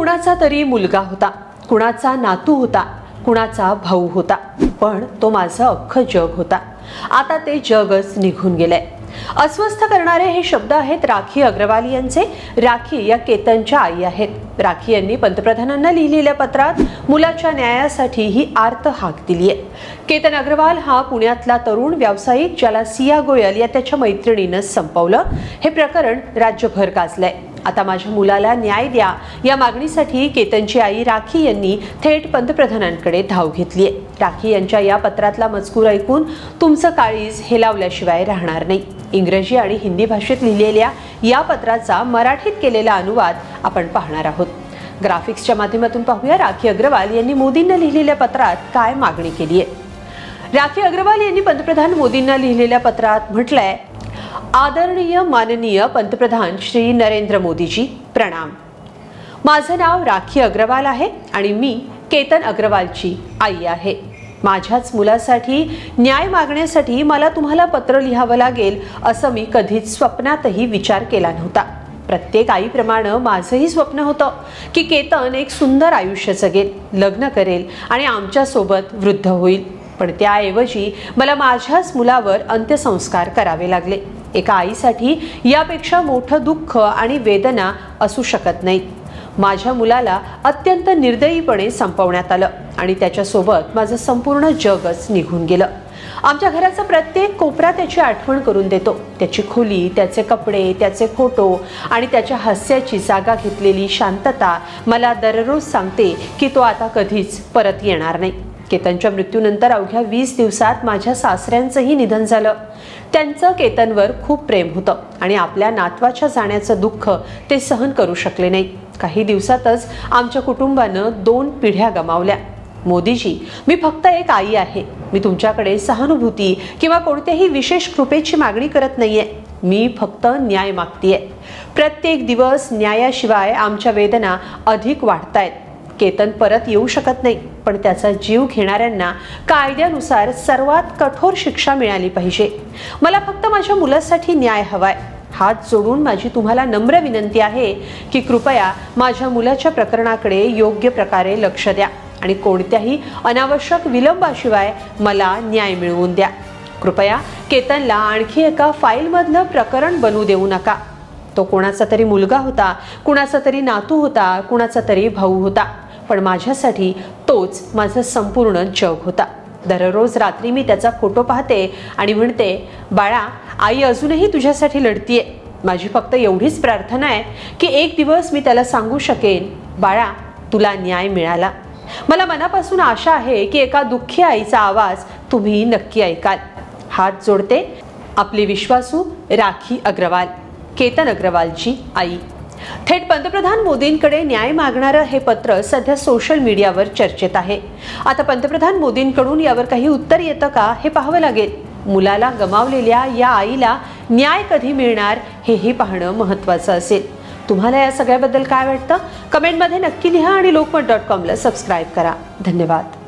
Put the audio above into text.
कुणाचा तरी मुलगा होता, कुणाचा नातू होता, कुणाचा भाऊ होता, पण तो माझं अख्खं जग होता. आता ते जगच निघून गेलंय. अस्वस्थ करणारे हे शब्द आहेत राखी अग्रवाल यांचे. राखी या केतनच्या आई आहेत. राखी यांनी पंतप्रधानांना लिहिलेल्या पत्रात मुलाच्या न्यायासाठी ही आर्त हाक दिली आहे. केतन अग्रवाल हा पुण्यातला तरुण व्यावसायिक ज्याला सिया गोयल या त्याच्या मैत्रिणीनं संपवलं. हे प्रकरण राज्यभर गाजलंय. आता माझ्या मुलाला न्याय द्या या मागणीसाठी केतनची आई राखी यांनी थेट पंतप्रधानांकडे धाव घेतली आहे. राखी यांच्या या पत्रातला मजकूर ऐकून तुमचं काळीज हेलावल्याशिवाय राहणार नाही. इंग्रजी आणि हिंदी भाषेत लिहिलेल्या या पत्राचा मराठीत केलेला अनुवाद आपण पाहणार आहोत. ग्राफिक्सच्या माध्यमातून पाहूया राखी अग्रवाल यांनी मोदींना लिहिलेल्या पत्रात काय मागणी केली आहे. राखी अग्रवाल यांनी पंतप्रधान मोदींना लिहिलेल्या पत्रात म्हटलंय, आदरणीय माननीय पंतप्रधान श्री नरेंद्र मोदीजी, प्रणाम. माझं नाव राखी अग्रवाल आहे आणि मी केतन अग्रवालची आई आहे. माझ्याच मुलासाठी न्याय मागण्यासाठी मला तुम्हाला पत्र लिहावं लागेल असं मी कधीच स्वप्नातही विचार केला नव्हता. प्रत्येक आईप्रमाणे माझंही स्वप्न होतं की केतन एक सुंदर आयुष्य जगेल, लग्न करेल आणि आमच्यासोबत वृद्ध होईल. पण त्याऐवजी मला माझ्याच मुलावर अंत्यसंस्कार करावे लागले. एका आईसाठी यापेक्षा मोठं दुःख आणि वेदना असू शकत नाहीत. माझ्या मुलाला अत्यंत निर्दयीपणे संपवण्यात आलं आणि त्याच्यासोबत माझं संपूर्ण जगच निघून गेलं. आमच्या घराचा प्रत्येक कोपरा त्याची आठवण करून देतो. त्याची खोली, त्याचे कपडे, त्याचे फोटो आणि त्याच्या हास्याची जागा घेतलेली शांतता मला दररोज सांगते की तो आता कधीच परत येणार नाही. केतनच्या मृत्यूनंतर अवघ्या 20 दिवसात माझ्या सासऱ्यांचंही निधन झालं. त्यांचं केतनवर खूप प्रेम होतं आणि आपल्या नातवाच्या जाण्याचं दुःख ते सहन करू शकले नाही. काही दिवसातच आमच्या कुटुंबानं 2 पिढ्या गमावल्या. मोदीजी, मी फक्त एक आई आहे. मी तुमच्याकडे सहानुभूती किंवा कोणत्याही विशेष कृपेची मागणी करत नाहीये. मी फक्त न्याय मागतेय. प्रत्येक दिवस न्यायाशिवाय आमच्या वेदना अधिक वाढतायत. केतन परत येऊ शकत नाही, पण त्याचा जीव घेणाऱ्यांना कायद्यानुसार सर्वात कठोर शिक्षा मिळाली पाहिजे. मला फक्त माझ्या मुलासाठी न्याय हवाय. हात जोडून माझी तुम्हाला नम्र विनंती आहे की कृपया माझ्या मुलाच्या प्रकरणाकडे योग्य प्रकारे लक्ष द्या आणि कोणत्याही अनावश्यक विलंबाशिवाय मला न्याय मिळवून द्या. कृपया केतनला आणखी एका फाईलमधलं प्रकरण बनवू देऊ नका. तो कोणाचा तरी मुलगा होता, कुणाचा तरी नातू होता, कुणाचा तरी भाऊ होता, पण माझ्यासाठी तोच माझं संपूर्ण जग होता. दररोज रात्री मी त्याचा फोटो पाहते आणि म्हणते, बाळा, आई अजूनही तुझ्यासाठी लढतीये. माझी फक्त एवढीच प्रार्थना आहे की एक दिवस मी त्याला सांगू शकेन, बाळा, तुला न्याय मिळाला. मला मनापासून आशा आहे की एका दुःखी आईचा आवाज तुम्ही नक्की ऐकाल. हात जोडते, आपली विश्वासू राखी अग्रवाल, केतन अग्रवालची आई. थेट पंतप्रधान मोदींकडे न्याय मागणारं हे पत्र सध्या सोशल मीडियावर चर्चेत आहे. आता पंतप्रधान मोदींकडून यावर काही उत्तर येतं का हे पाहावं लागेल. मुलाला गमावलेल्या या आईला न्याय कधी मिळणार हेही पाहणं महत्त्वाचं असेल. तुम्हाला या सगळ्याबद्दल काय वाटतं? कमेंटमध्ये नक्की लिहा आणि lokmat.com ला सबस्क्राईब करा. धन्यवाद.